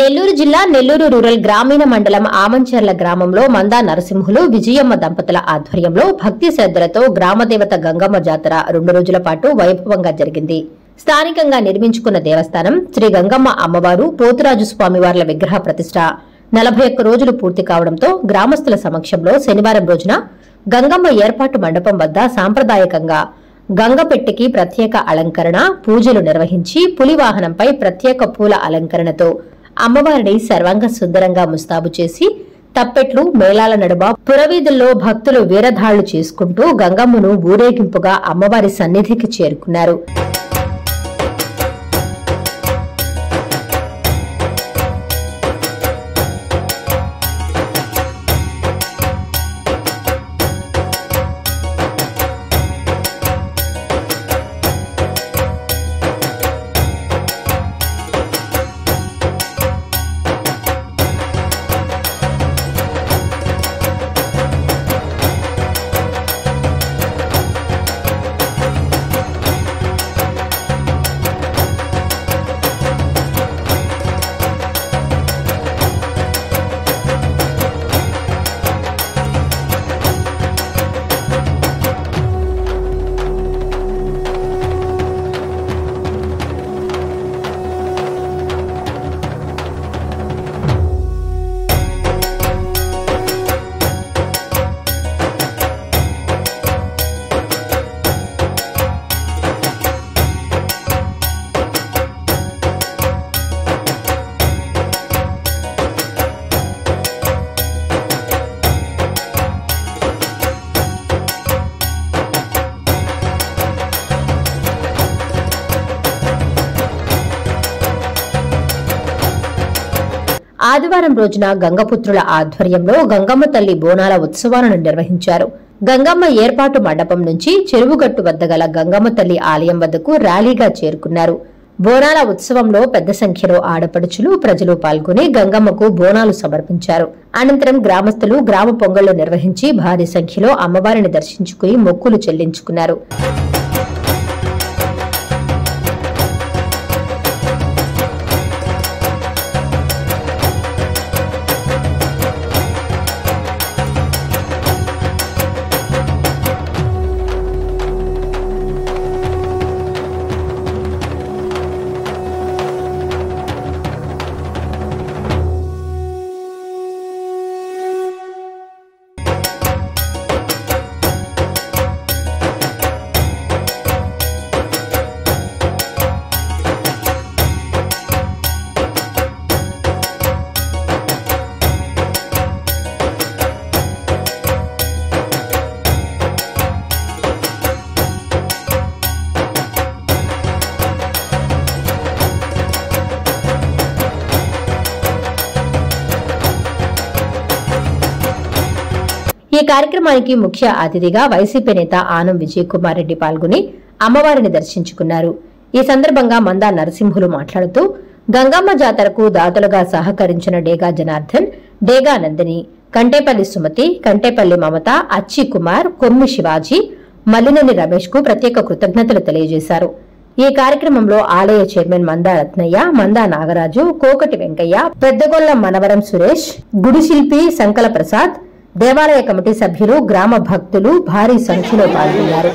నెల్లూరు జిల్లా నెల్లూరు రూరల్ గ్రామీణ మండలం ఆమంచెర్ల గ్రామంలో మందా నరసింహులు విజయమ్మ దంపతుల ఆధ్వర్యంలో భక్తి శ్రద్దలతో గ్రామదేవత గంగమ్మ జాతర 2 రోజుల పాటు వైభవంగా జరిగింది. స్థానికంగా నిర్మించుకున్న దేవస్థానం శ్రీ గంగమ్మ అమ్మవారు పోతురాజు స్వామివార్ల విగ్రహ ప్రతిష్ట 41 రోజులు పూర్తి కావడంతో గ్రామస్తుల సమక్షంలో శనివారం రోజున గంగమ్మ ఏర్పాటు మండపం వద్ద సాంప్రదాయకంగా గంగపెట్టికి ప్రత్యేక అలంకరణ పూజలు నిర్వహించి పులివాహనంపై ప్రత్యేక పూల అలంకరణతో అమ్మవారిని సర్వాంగ సుందరంగా ముస్తాబు చేసి తప్పెట్లు మేళాల నడుమ పురవీధుల్లో భక్తులు వీరధాళ్లు చేసుకుంటూ గంగమ్మను ఊరేగింపుగా అమ్మవారి సన్నిధికి చేరుకున్నారు. ఆదివారం రోజున గంగపుత్రుల ఆధ్వర్యంలో గంగమ్మ తల్లి బోనాల ఉత్సవాలను నిర్వహించారు. గంగమ్మ ఏర్పాటు మండపం నుంచి చెరువుగట్టు వద్ద గల గంగమ్మ తల్లి ఆలయం వద్దకు ర్యాలీగా చేరుకున్నారు. బోనాల ఉత్సవంలో పెద్ద సంఖ్యలో ఆడపడుచులు ప్రజలు పాల్గొని గంగమ్మకు బోనాలు సమర్పించారు. అనంతరం గ్రామస్తులు గ్రామ పొంగళ్లు నిర్వహించి భారీ సంఖ్యలో అమ్మవారిని దర్శించుకుని మొక్కులు చెల్లించుకున్నారు. ఈ కార్యక్రమానికి ముఖ్య అతిథిగా వైసీపీ నేత ఆనం విజయ్ కుమార్ రెడ్డి పాల్గొని అమ్మవారిని దర్శించుకున్నారు. ఈ సందర్భంగా మందా నరసింహులు మాట్లాడుతూ గంగమ్మ జాతరకు దాతలుగా సహకరించిన డేగా జనార్దన్, డేగా నందిని, కంటేపల్లి సుమతి, కంటేపల్లి మమత, అచ్చి కుమార్, కొమ్మి శివాజీ, మల్లినేని రమేష్ కు ప్రత్యేక కృతజ్ఞతలు తెలియజేశారు. ఈ కార్యక్రమంలో ఆలయ చైర్మన్ మందా రత్నయ్య, మందా నాగరాజు, కోకటి వెంకయ్య, పెద్దగొల్ల మనవరం సురేష్, గుడి శిల్పి సంకల ప్రసాద్, దేవాలయ కమిటీ సభ్యులు, గ్రామ భక్తులు భారీ సంఖ్యలో పాల్గొన్నారు.